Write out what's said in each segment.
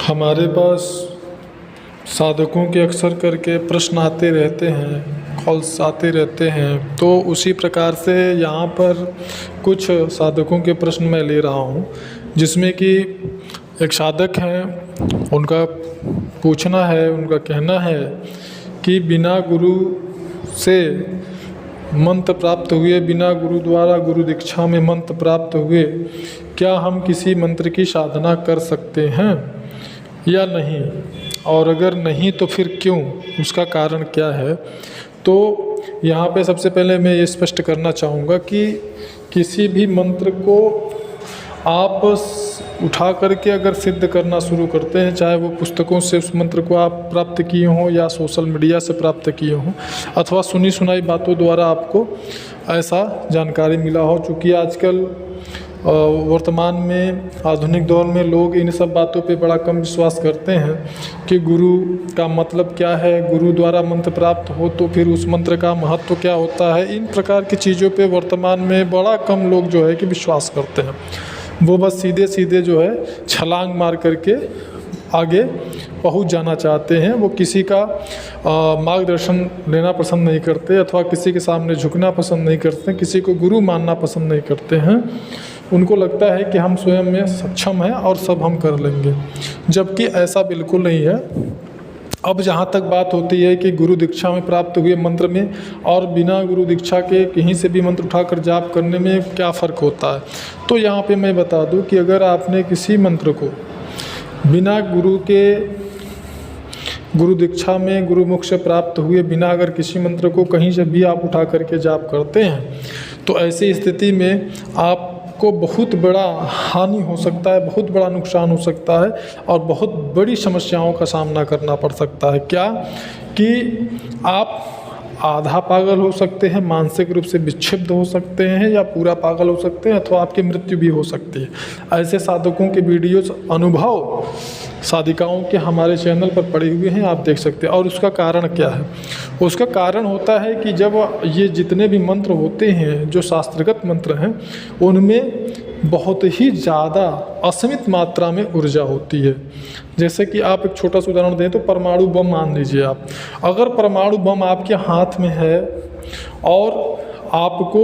हमारे पास साधकों के अक्सर करके प्रश्न आते रहते हैं, कॉल्स आते रहते हैं। तो उसी प्रकार से यहाँ पर कुछ साधकों के प्रश्न मैं ले रहा हूँ, जिसमें कि एक साधक हैं, उनका पूछना है, उनका कहना है कि बिना गुरु से मंत्र प्राप्त हुए, बिना गुरु द्वारा गुरु दीक्षा में मंत्र प्राप्त हुए, क्या हम किसी मंत्र की साधना कर सकते हैं या नहीं, और अगर नहीं तो फिर क्यों, उसका कारण क्या है। तो यहाँ पे सबसे पहले मैं ये स्पष्ट करना चाहूँगा कि किसी भी मंत्र को आप उठा करके अगर सिद्ध करना शुरू करते हैं, चाहे वो पुस्तकों से उस मंत्र को आप प्राप्त किए हों या सोशल मीडिया से प्राप्त किए हों अथवा सुनी सुनाई बातों द्वारा आपको ऐसा जानकारी मिला हो, चूँकि आजकल वर्तमान में आधुनिक दौर में लोग इन सब बातों पे बड़ा कम विश्वास करते हैं कि गुरु का मतलब क्या है, गुरु द्वारा मंत्र प्राप्त हो तो फिर उस मंत्र का महत्व क्या होता है। इन प्रकार की चीज़ों पे वर्तमान में बड़ा कम लोग जो है कि विश्वास करते हैं। वो बस सीधे सीधे जो है छलांग मार करके आगे पहुंच जाना चाहते हैं। वो किसी का मार्गदर्शन लेना पसंद नहीं करते अथवा किसी के सामने झुकना पसंद नहीं करते, किसी को गुरु मानना पसंद नहीं करते हैं। उनको लगता है कि हम स्वयं में सक्षम हैं और सब हम कर लेंगे, जबकि ऐसा बिल्कुल नहीं है। अब जहाँ तक बात होती है कि गुरु दीक्षा में प्राप्त हुए मंत्र में और बिना गुरु दीक्षा के कहीं से भी मंत्र उठाकर जाप करने में क्या फ़र्क होता है, तो यहाँ पे मैं बता दूँ कि अगर आपने किसी मंत्र को बिना गुरु दीक्षा में गुरुमुख से प्राप्त हुए बिना अगर किसी मंत्र को कहीं से भी आप उठा करके जाप करते हैं, तो ऐसी स्थिति में आपको बहुत बड़ा हानि हो सकता है, बहुत बड़ा नुकसान हो सकता है और बहुत बड़ी समस्याओं का सामना करना पड़ सकता है। क्या कि आप आधा पागल हो सकते हैं, मानसिक रूप से विक्षिप्त हो सकते हैं, या पूरा पागल हो सकते हैं, अथवा आपकी मृत्यु भी हो सकती है। ऐसे साधकों के वीडियोस अनुभव साधिकाओं के हमारे चैनल पर पड़े हुए हैं, आप देख सकते हैं। और उसका कारण क्या है? उसका कारण होता है कि जब ये जितने भी मंत्र होते हैं जो शास्त्रगत मंत्र हैं, उनमें बहुत ही ज़्यादा असीमित मात्रा में ऊर्जा होती है। जैसे कि आप एक छोटा सा उदाहरण दें तो परमाणु बम मान लीजिए आप, अगर परमाणु बम आपके हाथ में है और आपको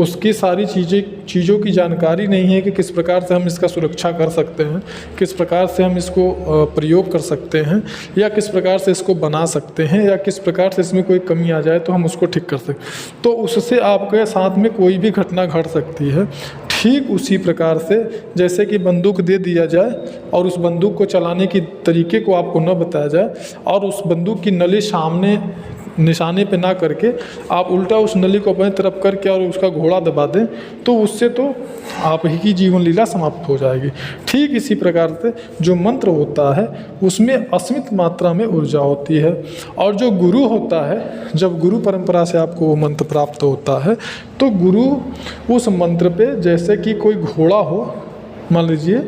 उसकी सारी चीज़ों की जानकारी नहीं है कि किस प्रकार से हम इसका सुरक्षा कर सकते हैं, किस प्रकार से हम इसको प्रयोग कर सकते हैं, या किस प्रकार से इसको बना सकते हैं, या किस प्रकार से इसमें कोई कमी आ जाए तो हम उसको ठीक कर सकते, तो उससे आपके साथ में कोई भी घटना घट सकती है। ठीक उसी प्रकार से जैसे कि बंदूक दे दिया जाए और उस बंदूक को चलाने की तरीके को आपको न बताया जाए और उस बंदूक की नली सामने निशाने पे ना करके आप उल्टा उस नली को अपनी तरफ करके और उसका घोड़ा दबा दें, तो उससे तो आप ही की जीवन लीला समाप्त हो जाएगी। ठीक इसी प्रकार से जो मंत्र होता है उसमें असीमित मात्रा में ऊर्जा होती है, और जो गुरु होता है, जब गुरु परंपरा से आपको वो मंत्र प्राप्त होता है तो गुरु उस मंत्र पे जैसे कि कोई घोड़ा हो मान लीजिए,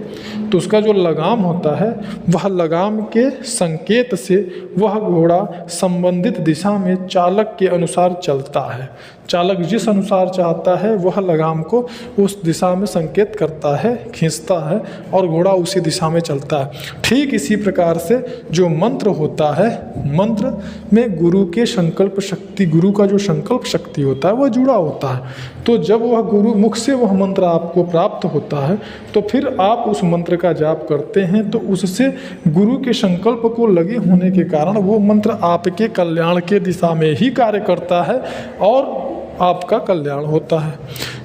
तो उसका जो लगाम होता है वह लगाम के संकेत से वह घोड़ा संबंधित दिशा में चालक के अनुसार चलता है। चालक जिस अनुसार चाहता है वह लगाम को उस दिशा में संकेत करता है, खींचता है और घोड़ा उसी दिशा में चलता है। ठीक इसी प्रकार से जो मंत्र होता है, मंत्र में गुरु के संकल्प शक्ति, गुरु का जो संकल्प शक्ति होता है वह जुड़ा होता है। तो जब वह गुरु मुख से वह मंत्र आपको प्राप्त होता है तो फिर आप उस मंत्र का जाप करते हैं, तो उससे गुरु के संकल्प को लगे होने के कारण वो मंत्र आपके कल्याण के दिशा में ही कार्य करता है और आपका कल्याण होता है।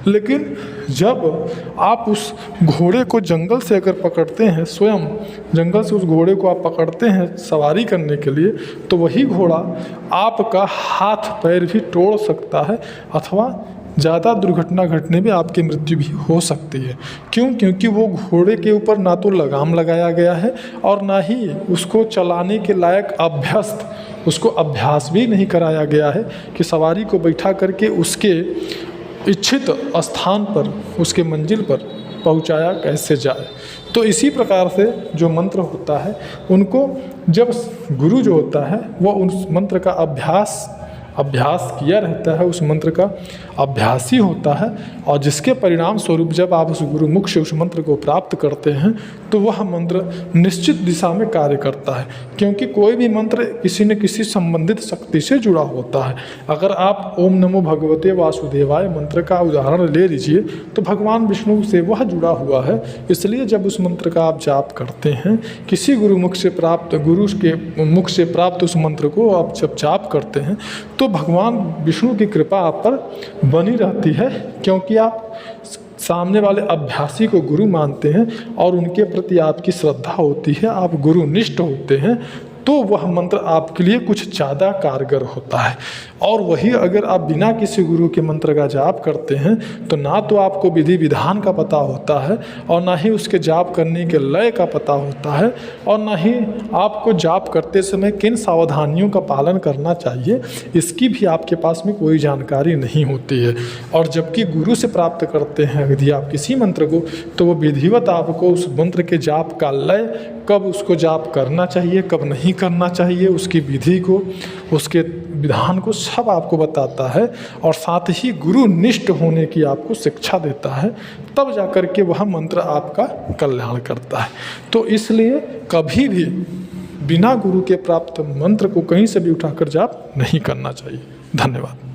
लेकिन जब आप उस घोड़े को जंगल से अगर पकड़ते हैं, स्वयं जंगल से उस घोड़े को आप पकड़ते हैं सवारी करने के लिए, तो वही घोड़ा आपका हाथ पैर भी तोड़ सकता है अथवा ज़्यादा दुर्घटना घटने में आपकी मृत्यु भी हो सकती है। क्यों? क्योंकि वो घोड़े के ऊपर ना तो लगाम लगाया गया है और ना ही उसको चलाने के लायक अभ्यस्त, उसको अभ्यास भी नहीं कराया गया है कि सवारी को बैठा करके उसके इच्छित स्थान पर, उसके मंजिल पर पहुंचाया कैसे जाए। तो इसी प्रकार से जो मंत्र होता है उनको जब गुरु जो होता है वह उस मंत्र का अभ्यास किया रहता है, उस मंत्र का अभ्यासी होता है और जिसके परिणाम स्वरूप जब आप उस गुरु मुख से उस मंत्र को प्राप्त करते हैं तो वह मंत्र निश्चित दिशा में कार्य करता है, क्योंकि कोई भी मंत्र किसी न किसी संबंधित शक्ति से जुड़ा होता है। अगर आप ओम नमो भगवते वासुदेवाय मंत्र का उदाहरण ले लीजिए तो भगवान विष्णु से वह जुड़ा हुआ है। इसलिए जब उस मंत्र का आप जाप करते हैं, किसी गुरु मुख से प्राप्त उस मंत्र को आप जब जाप करते हैं तो भगवान विष्णु की कृपा आप पर बनी रहती है, क्योंकि आप सामने वाले अभ्यासी को गुरु मानते हैं और उनके प्रति आपकी श्रद्धा होती है, आप गुरुनिष्ठ होते हैं, तो वह मंत्र आपके लिए कुछ ज़्यादा कारगर होता है। और वही अगर आप बिना किसी गुरु के मंत्र का जाप करते हैं तो ना तो आपको विधि विधान का पता होता है और ना ही उसके जाप करने के लय का पता होता है और ना ही आपको जाप करते समय किन सावधानियों का पालन करना चाहिए इसकी भी आपके पास में कोई जानकारी नहीं होती है। और जबकि गुरु से प्राप्त करते हैं यदि आप किसी मंत्र को तो वो विधिवत आपको उस मंत्र के जाप का लय, कब उसको जाप करना चाहिए कब नहीं करना चाहिए, उसकी विधि को, उसके विधान को सब आपको बताता है और साथ ही गुरु निष्ठ होने की आपको शिक्षा देता है, तब जाकर के वह मंत्र आपका कल्याण करता है। तो इसलिए कभी भी बिना गुरु के प्राप्त मंत्र को कहीं से भी उठाकर जाप नहीं करना चाहिए। धन्यवाद।